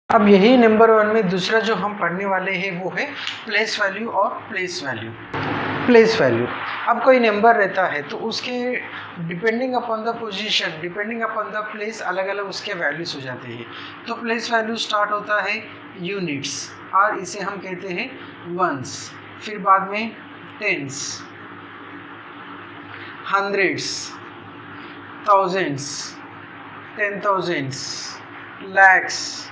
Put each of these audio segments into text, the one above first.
अब यही नंबर 1 में दूसरा जो हम पढ़ने वाले हैं वो है प्लेस वैल्यू और प्लेस वैल्यू। प्लेस वैल्यू, अब कोई नंबर रहता है तो उसके depending upon the position, depending upon the place अलग अलग उसके वैल्यूज हो जाते हैं। तो प्लेस वैल्यू स्टार्ट होता है यूनिट्स और इसे हम कहते हैं वंस, फिर बाद में tens, hundreds, thousands, 10,000s, lakhs,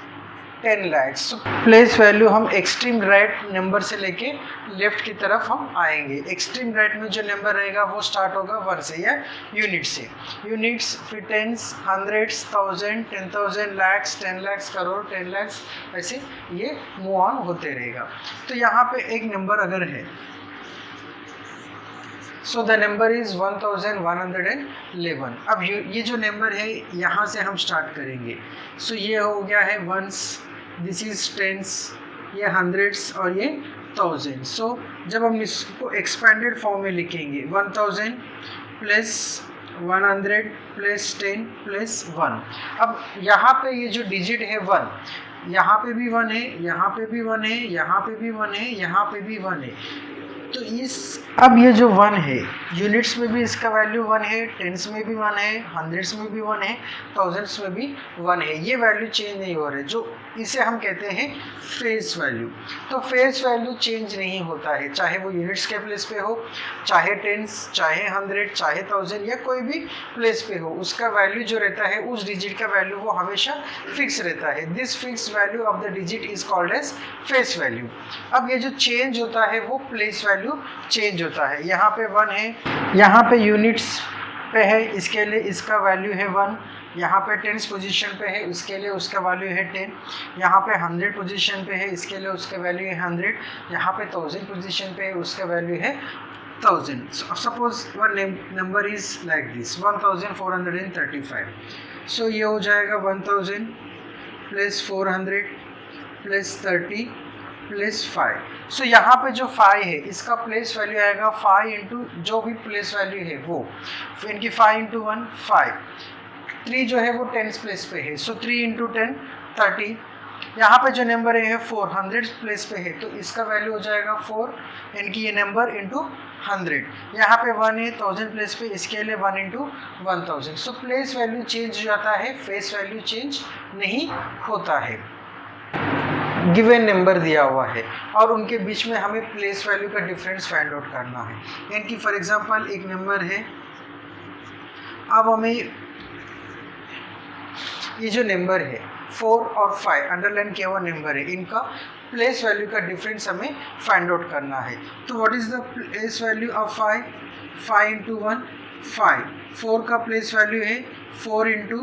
10 lakhs। Place value हम एक्सट्रीम राइट नंबर से लेके लेफ्ट की तरफ हम आएंगे। एक्सट्रीम राइट में जो नंबर रहेगा वो स्टार्ट होगा 1 से या यूनिट से। यूनिट्स, फिर tens, hundreds, 1000, 10,000, lakhs, 10 lakhs, crore, 10 lakhs, ऐसे ये मूव ऑन होते रहेगा। तो यहाँ पे एक नंबर अगर है, सो द नंबर इज 1111। अब ये जो नंबर है यहाँ से हम स्टार्ट करेंगे। सो ये हो गया है वंस, दिस इज टेंस, ये हंड्रेड्स और ये थाउजेंड। सो जब हम इसको एक्सपेंडेड फॉर्म में लिखेंगे 1000 प्लस 100 प्लस 10 प्लस 1। अब यहाँ पे ये जो डिजिट है 1, यहाँ पे भी 1 है, यहाँ पे भी 1 है, यहाँ पे भी 1 है, यहाँ पे भी 1 है। तो अब ये जो 1 है यूनिट्स में भी इसका वैल्यू 1 है, टेंस में भी 1 है, हंड्रेड्स में भी 1 है, थाउजेंड्स में भी 1 है। ये वैल्यू चेंज नहीं हो रहे, जो इसे हम कहते हैं फेस वैल्यू। तो फेस वैल्यू चेंज नहीं होता है, चाहे वो यूनिट्स के प्लेस पे हो, चाहे टेंस, चाहे हंड्रेड, चाहे थाउजेंड या कोई भी प्लेस पे हो, उसका वैल्यू जो रहता है उस डिजिट का वैल्यू वो हमेशा फिक्स रहता है। This fix value of the digit is called as face value. अब ये जो चेंज होता है वो प्लेस वैल्यू चेंज होता है। यहाँ पे 1 है, यहाँ पे यूनिट्स पे है, इसके लिए इसका वैल्यू है 1। यहाँ पे टेंस पोजीशन पे है, इसके लिए उसका वैल्यू है 10। यहाँ पे 100 पोजीशन पे है, इसके लिए उसका वैल्यू है 100। यहाँ पे 1000 पोजीशन पे है, उसका वैल्यू है 1000। Suppose one number is like this 1435। सो ये हो जाएगा 1000 प्लस 400 प्लस 30 प्लस 5। सो यहाँ पे जो 5 है इसका प्लेस वैल्यू आएगा 5 इंटू जो भी प्लेस वैल्यू है वो, फिर इनकी 5 इंटू 1 5। 3 जो है वो टेंस प्लेस पे है, सो 3 इंटू 10 30। यहाँ पे जो नंबर है 400 प्लेस पे है, तो इसका वैल्यू हो जाएगा 4, इनकी ये नंबर इंटू 100। यहाँ पे 1 है 1000 प्लेस पे, इसके लिए 1 into 1000। So place value change हो जाता है, फेस वैल्यू चेंज नहीं होता है। गिवन नंबर दिया हुआ है और उनके बीच में हमें प्लेस वैल्यू का डिफरेंस फाइंड आउट करना है। यानी कि फॉर एग्जांपल एक नंबर है, अब हमें ये जो नंबर है 4 और 5 अंडरलाइन किया हुआ नंबर है, इनका प्लेस वैल्यू का डिफरेंस हमें फाइंड आउट करना है। तो what is the place value of 5? 5 into 1 5। 4 का प्लेस वैल्यू है 4 into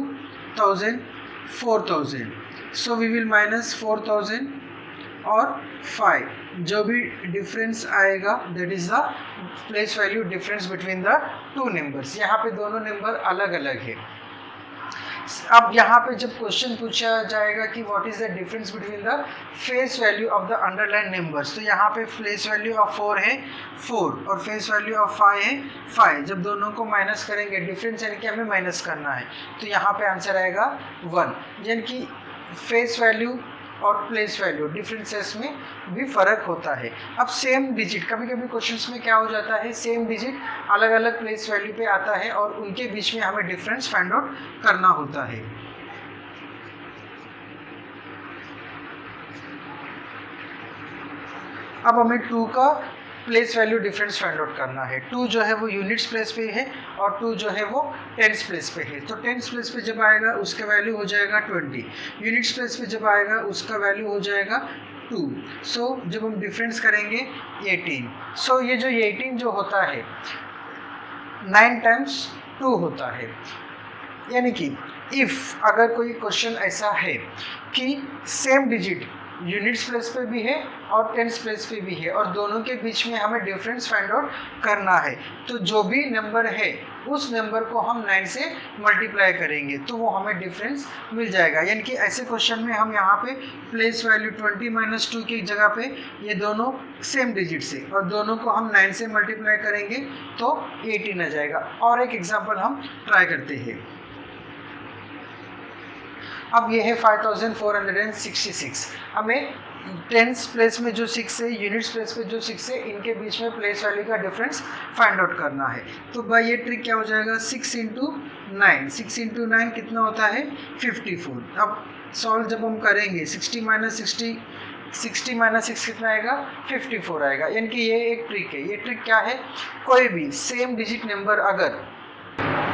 1000 4000। So we will minus 4000 और 5, जो भी डिफरेंस आएगा that is the place value difference between the two numbers. यहाँ पे दोनों नंबर अलग अलग है। अब यहाँ पे जब क्वेश्चन पूछा जाएगा कि what is the difference between the face value of the underline numbers, तो यहाँ पे फेस वैल्यू ऑफ 4 है 4 और फेस वैल्यू ऑफ 5 है 5। जब दोनों को माइनस करेंगे, डिफरेंस यानी कि हमें माइनस करना है, तो यहाँ पे आंसर आएगा 1। यानी कि फेस वैल्यू और प्लेस वैल्यू डिफरेंसेस में भी फ़र्क होता है। अब सेम डिजिट, कभी कभी क्वेश्चंस में क्या हो जाता है, सेम डिजिट अलग अलग प्लेस वैल्यू पे आता है और उनके बीच में हमें डिफरेंस फाइंड आउट करना होता है। अब हमें 2 का place value difference find out करना है। 2 जो है वो यूनिट्स प्लेस पे है और 2 जो है वो टेंस प्लेस पे है। तो टेंस प्लेस पे जब आएगा उसका वैल्यू हो जाएगा 20। यूनिट्स प्लेस पे जब आएगा उसका वैल्यू हो जाएगा 2। सो जब हम डिफरेंस करेंगे 18। सो ये जो 18 जो होता है 9 टाइम्स 2 होता है। यानी कि इफ़ अगर कोई क्वेश्चन ऐसा है कि सेम डिजिट यूनिट्स प्लेस पे भी है और टेंस प्लेस पे भी है और दोनों के बीच में हमें डिफरेंस फाइंड आउट करना है, तो जो भी नंबर है उस नंबर को हम 9 से मल्टीप्लाई करेंगे तो वो हमें डिफरेंस मिल जाएगा। यानी कि ऐसे क्वेश्चन में हम यहाँ पे प्लेस वैल्यू 20 - 2 की जगह पे ये दोनों सेम डिजिट्स है और दोनों को हम 9 से मल्टीप्लाई करेंगे तो 18 आ जाएगा। और एक एग्जाम्पल हम ट्राई करते हैं। अब ये है 5466। हमें टेंस प्लेस में जो 6 है, यूनिट्स प्लेस पे जो 6 है, इनके बीच में प्लेस वैल्यू का डिफरेंस फाइंड आउट करना है। तो भाई ये ट्रिक क्या हो जाएगा, 6 इंटू 9, 6 इंटू 9 कितना होता है 54। अब सॉल्व जब हम करेंगे 60 माइनस 6 कितना आएगा 54 आएगा। यानी कि ये एक ट्रिक है। ये ट्रिक क्या है, कोई भी सेम डिजिट नंबर अगर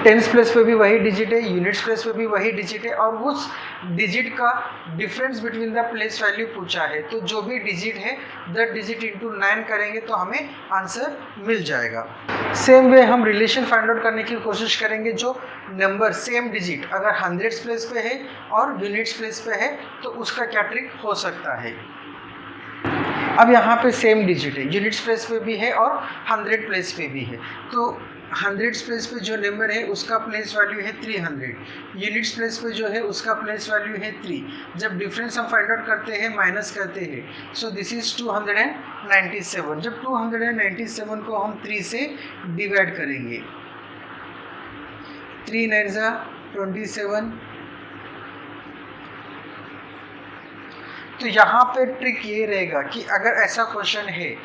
टेंस प्लेस पे भी वही डिजिट है, यूनिट्स प्लेस पे भी वही डिजिट है, और उस डिजिट का difference between the place value पूछा है, तो जो भी डिजिट है दैट डिजिट इंटू 9 करेंगे तो हमें आंसर मिल जाएगा। सेम वे हम रिलेशन फाइंड आउट करने की कोशिश करेंगे। जो नंबर सेम डिजिट अगर हंड्रेड्स प्लेस पे है और यूनिट्स प्लेस पे है तो उसका क्या ट्रिक हो सकता है। अब यहाँ पे सेम डिजिट है, यूनिट्स प्लेस पे भी है और 100 प्लेस पे भी है। तो 100 प्लेस पे जो नंबर है उसका प्लेस वैल्यू है 300, यूनिट्स प्लेस पे जो है उसका प्लेस वैल्यू है 3। जब डिफरेंस हम फाइंड आउट करते हैं, माइनस करते हैं, सो दिस इज 297। जब 297 को हम 3 से डिवाइड करेंगे, 3 9 जा 27। तो यहाँ पे ट्रिक ये रहेगा कि अगर ऐसा क्वेश्चन है,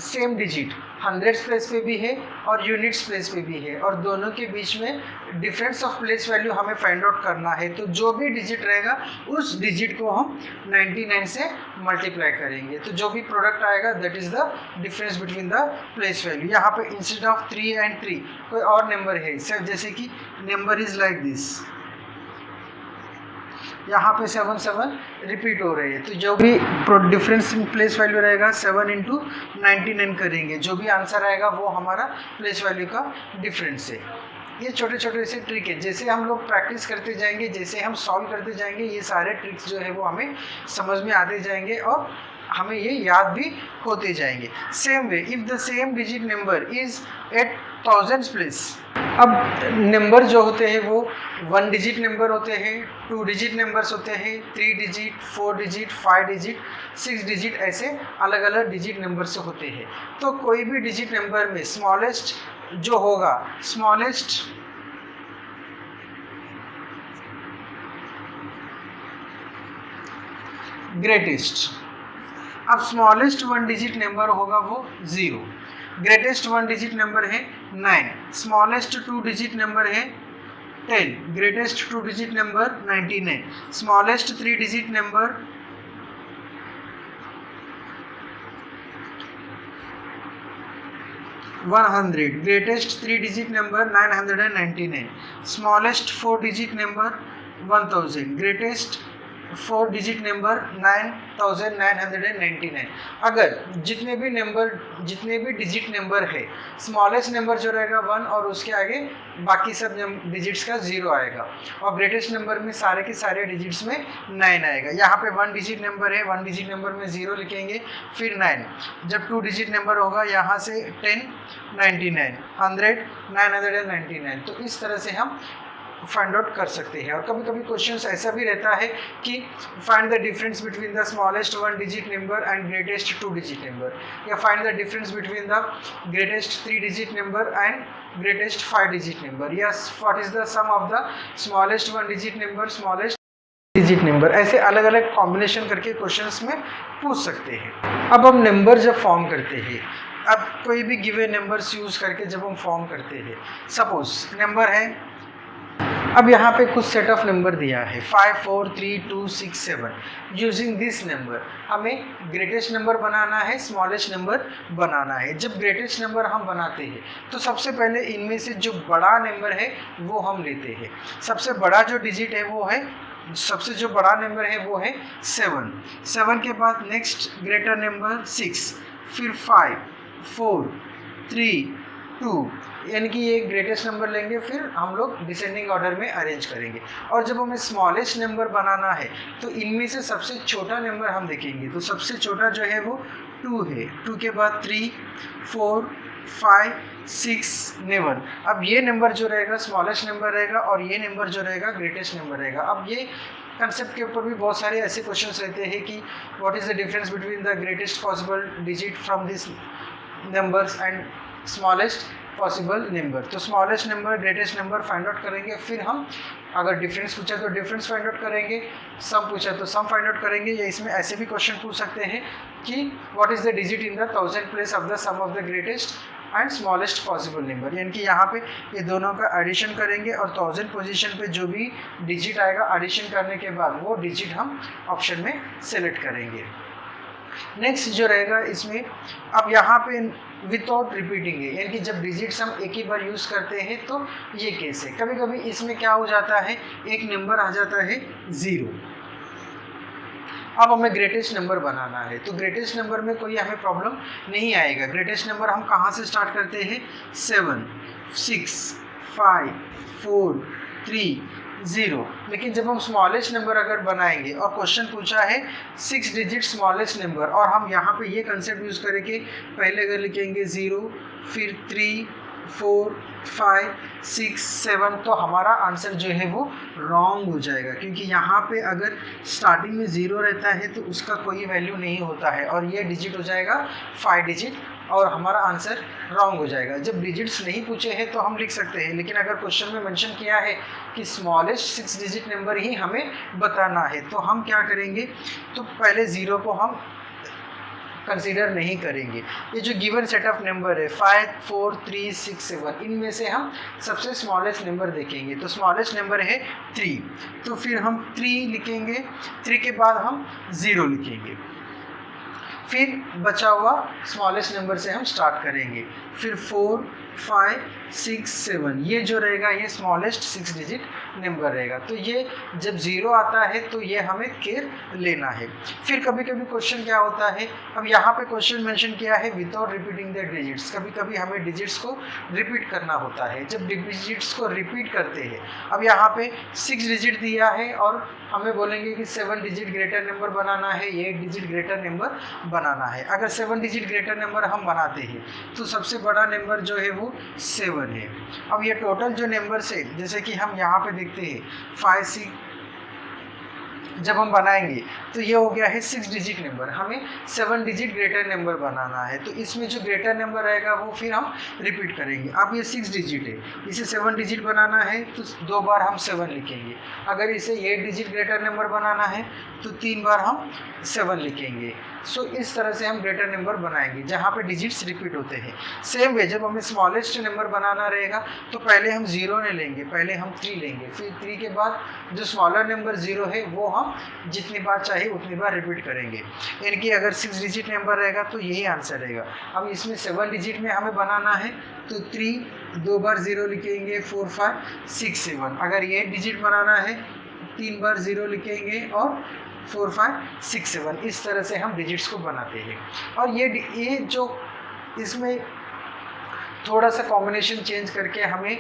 सेम डिजिट हंड्रेड्स प्लेस पे भी है और यूनिट्स प्लेस पे भी है, और दोनों के बीच में डिफरेंस ऑफ प्लेस वैल्यू हमें फाइंड आउट करना है, तो जो भी डिजिट रहेगा उस डिजिट को हम 99 से मल्टीप्लाई करेंगे। तो जो भी प्रोडक्ट आएगा that is the difference between the place value. यहाँ पे इंस्टेड ऑफ 3 and 3 कोई और नंबर है, सिर्फ जैसे कि नंबर इज लाइक दिस, यहाँ पे 7 7 रिपीट हो रहे हैं, तो जो भी डिफरेंस इन प्लेस वैल्यू रहेगा 7 इंटू 99 करेंगे, जो भी आंसर आएगा वो हमारा प्लेस वैल्यू का डिफरेंस है। ये छोटे छोटे ऐसे ट्रिक है, जैसे हम लोग प्रैक्टिस करते जाएंगे, जैसे हम सॉल्व करते जाएंगे, ये सारे ट्रिक्स जो है वो हमें समझ में आते जाएंगे और हमें ये याद भी होते जाएंगे। Same way if the same digit number is at thousands place. अब नंबर जो होते हैं वो 1 डिजिट नंबर होते हैं, 2 डिजिट नंबर्स होते हैं, 3 डिजिट, 4 डिजिट, 5 डिजिट, 6 डिजिट, ऐसे अलग अलग डिजिट नंबर से होते हैं। तो कोई भी डिजिट नंबर में स्मॉलेस्ट जो होगा, स्मॉलेस्ट ग्रेटेस्ट, अब स्मॉलेस्ट 1 डिजिट नंबर होगा वो 0, ग्रेटेस्ट 1 डिजिट नंबर है 9, स्मॉलेस्ट 2 डिजिट नंबर है 10, greatest 2 digit number 99, smallest 3 digit number 100, greatest 3 digit number 999, smallest 4 digit number 1000, greatest 4 digit number 9999। अगर जितने भी डिजिट नंबर है, स्मॉलेस्ट नंबर जो रहेगा 1 और उसके आगे बाकी सब डिजिट्स का 0 आएगा, और ग्रेटेस्ट नंबर में सारे के सारे डिजिट्स में 9 आएगा। यहाँ पे 1 डिजिट नंबर है, 1 डिजिट नंबर में 0 लिखेंगे, फिर 9। जब 2 डिजिट नंबर होगा यहाँ से 10, 99, 100, 999। तो इस तरह से हम फाइंड आउट कर सकते हैं। और कभी कभी क्वेश्चंस ऐसा भी रहता है कि find the difference between the smallest 1 digit number and greatest 2 digit number, या find the difference between the greatest 3 digit number and greatest 5 digit number, या what is the sum of the smallest 1 digit number, smallest digit number. ऐसे अलग अलग combination करके questions में पूछ सकते हैं। अब हम नंबर जब फॉर्म करते हैं, अब कोई भी गिवन नंबर्स यूज़ करके जब हम फॉर्म करते हैं, सपोज नंबर है, अब यहाँ पे कुछ सेट ऑफ नंबर दिया है 5 4 3 2 6 7। यूजिंग दिस नंबर हमें ग्रेटेस्ट नंबर बनाना है, स्मॉलेस्ट नंबर बनाना है। जब ग्रेटेस्ट नंबर हम बनाते हैं तो सबसे पहले इनमें से जो बड़ा नंबर है वो हम लेते हैं। सबसे बड़ा जो डिजिट है वो है, सबसे जो बड़ा नंबर है वो है 7। 7 के बाद नेक्स्ट ग्रेटर नंबर 6, फिर 5 4 3 2, यानी कि ये ग्रेटेस्ट नंबर लेंगे, फिर हम लोग डिसेंडिंग ऑर्डर में अरेंज करेंगे। और जब हमें स्मॉलेस्ट नंबर बनाना है तो इनमें से सबसे छोटा नंबर हम देखेंगे, तो सबसे छोटा जो है वो 2 है, 2 के बाद 3 4 5 6 7। अब ये नंबर जो रहेगा स्मॉलेस्ट नंबर रहेगा और ये नंबर जो रहेगा ग्रेटेस्ट नंबर रहेगा। अब ये कंसेप्ट के ऊपर भी बहुत सारे ऐसे क्वेश्चंस रहते हैं कि what is the difference between the greatest possible digit from this numbers and smallest possible number. तो smallest number, greatest number find out करेंगे, फिर हम अगर डिफरेंस पूछा तो डिफरेंस फाइंड आउट करेंगे, सम पूछा तो सम फाइंड आउट करेंगे। या इसमें ऐसे भी क्वेश्चन पूछ सकते हैं कि what is the digit in the 1000 place of the sum of the greatest and smallest possible number, यानी कि यहाँ पे ये दोनों का एडिशन करेंगे और 1000 पोजीशन पे जो भी डिजिट आएगा एडिशन करने के बाद वो डिजिट हम ऑप्शन में सेलेक्ट करेंगे। नेक्स्ट जो रहेगा इसमें, अब यहाँ पे विदाउट रिपीटिंग है, यानी कि जब डिजिट्स हम एक ही बार यूज़ करते हैं तो ये केस है। कभी कभी इसमें क्या हो जाता है, एक नंबर आ जाता है 0, अब हमें ग्रेटेस्ट नंबर बनाना है, तो ग्रेटेस्ट नंबर में कोई हमें प्रॉब्लम नहीं आएगा। ग्रेटेस्ट नंबर हम कहाँ से स्टार्ट करते हैं, 7 6 5 4 3 0। लेकिन जब हम स्मॉलेस्ट नंबर अगर बनाएंगे और क्वेश्चन पूछा है 6 डिजिट स्मॉलेस्ट नंबर, और हम यहाँ पे ये कंसेप्ट यूज़ करेंगे, पहले अगर लिखेंगे 0 फिर 3 4 5 6 7, तो हमारा आंसर जो है वो रॉन्ग हो जाएगा, क्योंकि यहाँ पे अगर स्टार्टिंग में 0 रहता है तो उसका कोई वैल्यू नहीं होता है, और ये डिजिट हो जाएगा 5 डिजिट और हमारा आंसर रॉन्ग हो जाएगा। जब डिजिट्स नहीं पूछे हैं तो हम लिख सकते हैं, लेकिन अगर क्वेश्चन में मेंशन किया है कि स्मॉलेस्ट 6 डिजिट नंबर ही हमें बताना है, तो हम क्या करेंगे, तो पहले 0 को हम कंसीडर नहीं करेंगे। ये जो गिवन सेट ऑफ नंबर है 5 4 3 6 7, इनमें से हम सबसे स्मॉलेस्ट नंबर देखेंगे, तो स्मॉलेस्ट नंबर है 3, तो फिर हम 3 लिखेंगे, 3 के बाद हम 0 लिखेंगे, फिर बचा हुआ स्मॉलेस्ट नंबर से हम स्टार्ट करेंगे, फिर 4 5 6 7, ये जो रहेगा ये स्मॉलेस्ट 6 डिजिट नंबर रहेगा। तो ये जब 0 आता है तो ये हमें केयर लेना है। फिर कभी कभी क्वेश्चन क्या होता है, अब यहाँ पे क्वेश्चन मेंशन किया है विदाउट रिपीटिंग द डिजिट्स, कभी कभी हमें डिजिट्स को रिपीट करना होता है। जब डिजिट्स को रिपीट करते हैं, अब यहाँ पे 6 डिजिट दिया है और हमें बोलेंगे कि 7 डिजिट ग्रेटर नंबर बनाना है, 8 डिजिट ग्रेटर नंबर बनाना है। अगर 7 डिजिट ग्रेटर नंबर हम बनाते हैं तो सबसे बड़ा नंबर जो है वो 7 है। अब ये टोटल जो नंबर्स है, जैसे कि हम यहाँ पे देखते हैं 5 6, जब हम बनाएंगे तो ये हो गया है 6 डिजिट नंबर, हमें 7 डिजिट ग्रेटर नंबर बनाना है, तो इसमें जो ग्रेटर नंबर रहेगा वो फिर हम रिपीट करेंगे। अब ये 6 डिजिट है, इसे 7 डिजिट बनाना है तो 2 बार हम 7 लिखेंगे। अगर इसे 8 डिजिट ग्रेटर नंबर बनाना है तो 3 बार हम 7 लिखेंगे। सो इस तरह से हम ग्रेटर नंबर बनाएंगे जहाँ पे डिजिट्स रिपीट होते हैं। सेम वे जब हमें स्मॉलेस्ट नंबर बनाना रहेगा तो पहले हम 0 नहीं लेंगे, पहले हम 3 लेंगे, फिर 3 के बाद जो स्मॉलर नंबर 0 है वो हम जितनी बार चाहे उतनी बार रिपीट करेंगे। यानी कि अगर 6 डिजिट नंबर रहेगा तो यही आंसर रहेगा। अब इसमें 7 डिजिट में हमें बनाना है तो 3 2 बार 0 लिखेंगे, 4 5 6 7। अगर 8 डिजिट बनाना है 3 बार 0 लिखेंगे और 4 5 6 7, इस तरह से हम डिजिट्स को बनाते हैं। और ये जो इसमें थोड़ा सा कॉम्बिनेशन चेंज करके हमें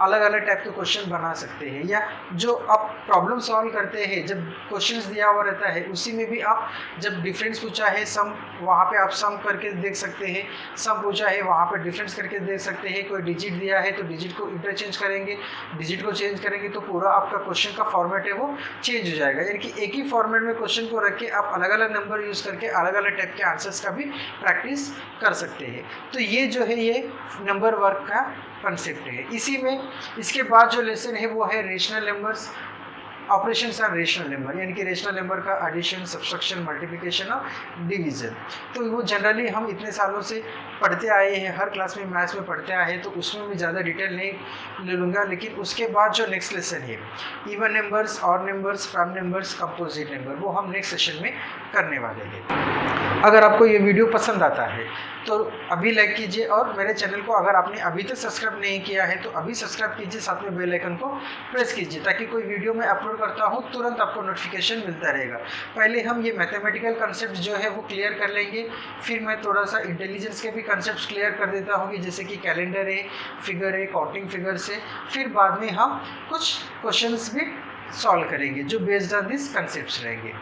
अलग अलग टाइप के क्वेश्चन बना सकते हैं, या जो आप प्रॉब्लम सॉल्व करते हैं जब क्वेश्चंस दिया हुआ रहता है उसी में भी आप जब डिफरेंस पूछा है सम, वहाँ पे आप सम करके देख सकते हैं, सम पूछा है वहाँ पे डिफरेंस करके देख सकते हैं। कोई डिजिट दिया है तो डिजिट को इंटरचेंज करेंगे, डिजिट को चेंज करेंगे तो पूरा आपका क्वेश्चन का फॉर्मेट है वो चेंज हो जाएगा। यानी कि एक ही फॉर्मेट में क्वेश्चन को रख के आप अलग अलग नंबर यूज़ करके अलग अलग टाइप के आंसर्स का भी प्रैक्टिस कर सकते हैं। तो ये जो है ये नंबर वर्क का कंसेप्ट है। इसी में इसके बाद जो लेसन है वो है rational numbers, operations are rational number, यानी कि रेशनल नंबर का एडिशन, सब्सट्रैक्शन, मल्टीप्लिकेशन और डिवीजन। तो वो जनरली हम इतने सालों से पढ़ते आए हैं, हर क्लास में मैथ्स में पढ़ते आए हैं, तो उसमें मैं ज़्यादा डिटेल नहीं ले लूँगा। लेकिन उसके बाद जो नेक्स्ट लेसन है even numbers, odd numbers, prime numbers, composite number, वो हम नेक्स्ट सेशन में करने वाले हैं। अगर आपको ये वीडियो पसंद आता है तो अभी लाइक कीजिए, और मेरे चैनल को अगर आपने अभी तक सब्सक्राइब नहीं किया है तो अभी सब्सक्राइब कीजिए, साथ में बेल आइकन को प्रेस कीजिए ताकि कोई वीडियो मैं अपलोड करता हूँ तुरंत आपको नोटिफिकेशन मिलता रहेगा। पहले हम ये मैथमेटिकल कंसेप्ट जो है वो क्लियर कर लेंगे, फिर मैं थोड़ा सा इंटेलिजेंस के भी कंसेप्ट क्लियर कर देता हूँ कि जैसे कि कैलेंडर है, फिगर है, काउंटिंग फिगर से, फिर बाद में हम कुछ क्वेश्चंस भी सॉल्व करेंगे जो बेस्ड ऑन दिस कंसेप्ट रहेंगे।